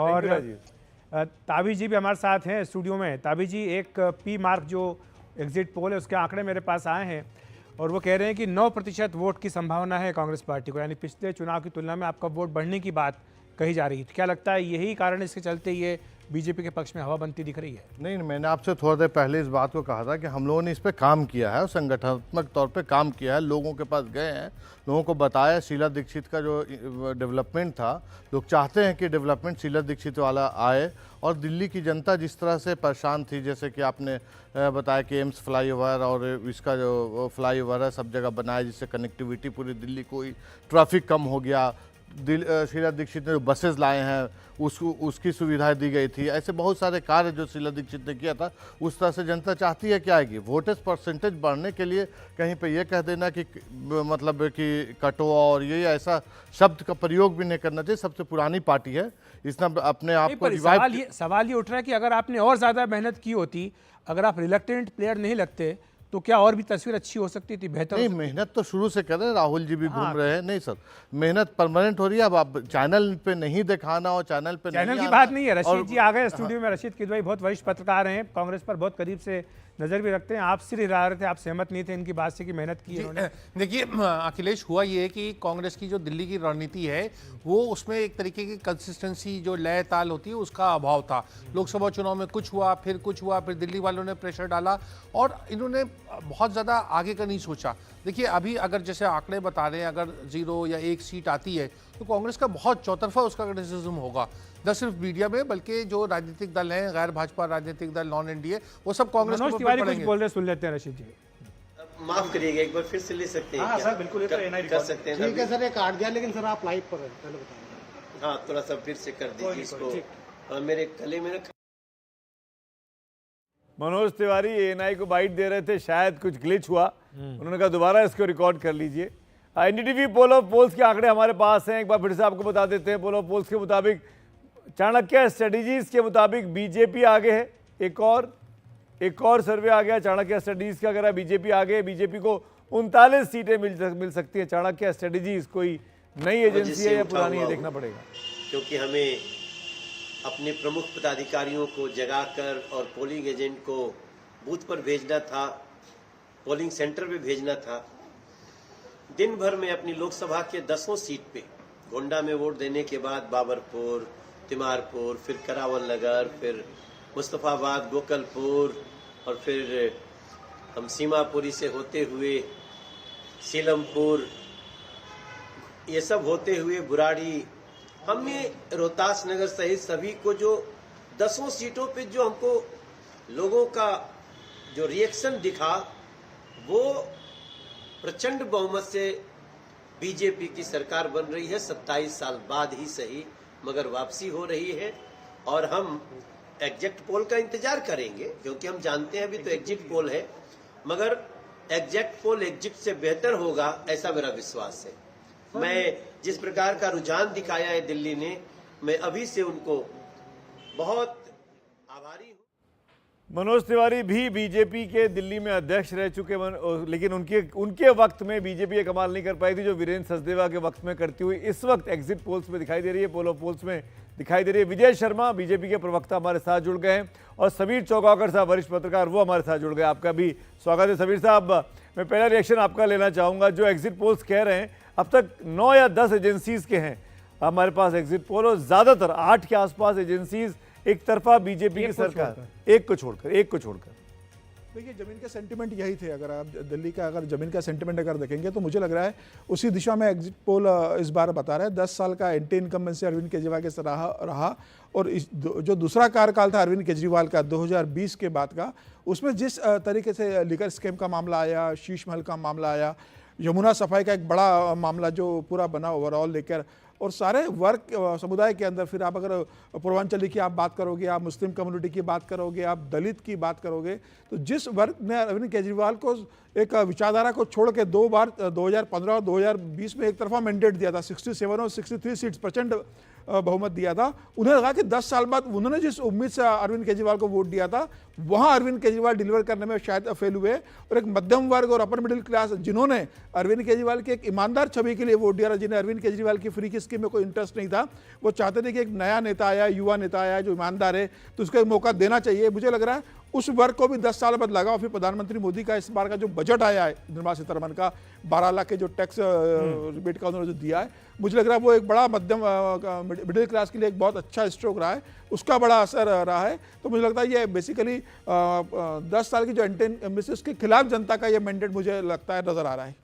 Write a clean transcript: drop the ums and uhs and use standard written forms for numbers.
और ताबी जी भी हमारे साथ हैं स्टूडियो में। ताबी जी, एक पी मार्क जो एग्जिट पोल है उसके आंकड़े मेरे पास आए हैं और वो कह रहे हैं कि 9% वोट की संभावना है कांग्रेस पार्टी को, यानी पिछले चुनाव की तुलना में आपका वोट बढ़ने की बात कही जा रही है। तो क्या लगता है यही कारण इसके चलते ये बीजेपी के पक्ष में हवा बनती दिख रही है? नहीं, मैंने आपसे थोड़ा देर पहले इस बात को कहा था कि हम लोगों ने इस पे काम किया है और संगठनात्मक तौर पे काम किया है, लोगों के पास गए हैं, लोगों को बताया शीला दीक्षित का जो डेवलपमेंट था, लोग चाहते हैं कि डेवलपमेंट शीला दीक्षित वाला आए। और दिल्ली की जनता जिस तरह से परेशान थी, जैसे कि आपने बताया कि एम्स फ्लाईओवर और इसका जो फ्लाईओवर है सब जगह बनाया जिससे कनेक्टिविटी पूरी दिल्ली को ही, ट्रैफिक कम हो गया। शीला दीक्षित ने जो बसेस लाए हैं उसकी सुविधाएं दी गई थी। ऐसे बहुत सारे कार्य जो शीला दीक्षित ने किया था, उस तरह से जनता चाहती है क्या आएगी। वोटर्स परसेंटेज बढ़ने के लिए कहीं पे ये कह देना कि मतलब कि कटो और ये ऐसा शब्द का प्रयोग भी नहीं करना चाहिए। सबसे पुरानी पार्टी है, इसने अपने आप को सवाल ये उठ रहा है कि अगर आपने और ज़्यादा मेहनत की होती, अगर आप रिलक्टेंट प्लेयर नहीं लगते तो क्या और भी तस्वीर अच्छी हो सकती थी, बेहतर? नहीं, मेहनत तो शुरू से कर रहे हैं, राहुल जी भी घूम रहे हैं। नहीं सर, मेहनत परमानेंट हो रही है। अब आप चैनल पे नहीं दिखाना और चैनल पे चैनल की बात नहीं है। रशीद जी आ गए स्टूडियो में। रशीद किदवई बहुत वरिष्ठ पत्रकार हैं, कांग्रेस पर बहुत करीब से नजर भी रखते हैं। आप सिर हिला रहे थे, आप सहमत नहीं थे इनकी बात से कि मेहनत की है। देखिए अखिलेश, हुआ ये है कि कांग्रेस की जो दिल्ली की रणनीति है वो उसमें एक तरीके की कंसिस्टेंसी जो लय ताल होती है उसका अभाव था। लोकसभा चुनाव में कुछ हुआ, फिर दिल्ली वालों ने प्रेशर डाला और इन्होंने बहुत ज़्यादा आगे का नहीं सोचा। देखिए अभी अगर जैसे आंकड़े बता रहे हैं, अगर 0 या 1 सीट आती है तो कांग्रेस का बहुत चौतरफा उसका क्रिटिसिज्म होगा, न सिर्फ मीडिया में बल्कि जो राजनीतिक दल हैं, गैर भाजपा राजनीतिक दल, नॉन एनडीए, वो सब कांग्रेस मनोज तिवारी कुछ बोल रहे, सुन लेते हैं। रशीद जी माफ करिएगा, एक बार फिर से ले सकते हैं? हाँ सर बिल्कुल, कर सकते हैं। ठीक है सर, ये काट दिया लेकिन सर आप लाइव पर पहले बताएं। हाँ, थोड़ा सा फिर से कर दीजिए इसको। मेरे गले में मनोज तिवारी एएनआई को बाइट दे रहे थे, शायद कुछ ग्लिच हुआ, उन्होंने कहा दोबारा इसको रिकॉर्ड कर लीजिए। एनडीटीवी पोल ऑफ पोल्स के आंकड़े हमारे पास हैं, एक बार फिर से आपको बता देते हैं। पोल ऑफ पोल्स के मुताबिक, चाणक्य स्ट्रेटेजीज के मुताबिक बीजेपी आगे है। एक और सर्वे आ गया चाणक्य स्ट्रेटेजीज का, अगर बीजेपी आगे, बीजेपी को 39 सीटें मिल सकती हैं। चाणक्य स्ट्रेटेजीज कोई नई एजेंसी है या पुरानी है, देखना पड़ेगा। क्योंकि हमें अपने प्रमुख पदाधिकारियों को जगाकर और पोलिंग एजेंट को बूथ पर भेजना था, पोलिंग सेंटर पे भेजना था। दिन भर में अपनी लोकसभा के 10 सीट पे गोंडा में वोट देने के बाद बाबरपुर, तिमारपुर, फिर करावन नगर, फिर मुस्तफाबाद, गोकलपुर और फिर हम सीमापुरी से होते हुए सीलमपुर, ये सब होते हुए बुराड़ी, हमने रोहतास नगर सहित सभी को जो 10 सीटों पे जो हमको लोगों का जो रिएक्शन दिखा, वो प्रचंड बहुमत से बीजेपी की सरकार बन रही है। 27 साल बाद ही सही, मगर वापसी हो रही है। और हम एग्जैक्ट पोल का इंतजार करेंगे, क्योंकि हम जानते हैं अभी तो एग्जिट पोल है, मगर एग्जैक्ट पोल एग्जिट से बेहतर होगा ऐसा मेरा विश्वास है। मैं जिस प्रकार का रुझान दिखाया है दिल्ली ने, मैं अभी से उनको बहुत आभारी हूं। मनोज तिवारी भी बीजेपी के दिल्ली में अध्यक्ष रह चुके, लेकिन उनके वक्त में बीजेपी ये कमाल नहीं कर पाई थी जो वीरेंद्र सचदेवा के वक्त में करती हुई इस वक्त एग्जिट पोल्स में दिखाई दे रही है, पोल ऑफ पोल्स में दिखाई दे रही है। विजय शर्मा बीजेपी के प्रवक्ता हमारे साथ जुड़ गए हैं और समीर चौगाकर साहब वरिष्ठ पत्रकार, वो हमारे साथ जुड़ गए। आपका भी स्वागत है समीर साहब। मैं पहला रिएक्शन आपका लेना चाहूँगा। जो एग्जिट पोल्स कह रहे हैं, अब तक 9 या 10 एजेंसीज के हैं हमारे पास एग्जिट पोल, और ज़्यादातर 8 के आसपास एजेंसीज एक तरफा बीजेपी की सरकार, एक को छोड़कर। देखिए, जमीन के सेंटिमेंट यही थे। अगर आप दिल्ली का अगर जमीन का सेंटिमेंट अगर देखेंगे तो मुझे लग रहा है उसी दिशा में एग्जिट पोल इस बार बता रहा है। 10 साल का एंटी इनकम्बेंसी अरविंद केजरीवाल के रहा और जो दूसरा कार्यकाल था अरविंद केजरीवाल का 2020 के बाद का, उसमें जिस तरीके से लिकर स्कैम का मामला आया, शीश महल का मामला आया, यमुना सफाई का एक बड़ा मामला जो पूरा बना ओवरऑल लेकर, और सारे वर्ग समुदाय के अंदर, फिर आप अगर पूर्वांचली की आप बात करोगे, आप मुस्लिम कम्युनिटी की बात करोगे, आप दलित की बात करोगे, तो जिस वर्ग ने अरविंद केजरीवाल को एक विचारधारा को छोड़ के 2 बार 2015 और 2020 में एक तरफा मैंडेट दिया था, 67 और 63 सीट्स प्रचंड बहुमत दिया था। उन्हें लगा कि 10 साल बाद उन्होंने जिस उम्मीद से अरविंद केजरीवाल को वोट दिया था वहाँ अरविंद केजरीवाल डिलीवर करने में शायद फेल हुए, और एक मध्यम वर्ग और अपर मिडिल क्लास जिन्होंने अरविंद केजरीवाल की एक ईमानदार छवि के लिए वोट दिया था, जिन्हें अरविंद केजरीवाल की फ्री की स्कीम में कोई इंटरेस्ट नहीं था, वो चाहते थे कि एक नया नेता आया, युवा नेता आया जो ईमानदार है, तो उसको एक मौका देना चाहिए। मुझे लग रहा है उस वर्ग को भी 10 साल बाद लगा, और फिर प्रधानमंत्री मोदी का इस बार का जो बजट आया है निर्मला सीतारमण का 12 लाख के जो टैक्स रिबेट का उन्होंने जो दिया है, मुझे लग रहा है वो एक बड़ा मध्यम मिडिल क्लास के लिए एक बहुत अच्छा स्ट्रोक रहा है, उसका बड़ा असर रहा है। तो मुझे लगता है ये बेसिकली 10 साल की जो एंटेन के खिलाफ जनता का ये मैंडेट मुझे लगता है नजर आ रहा है।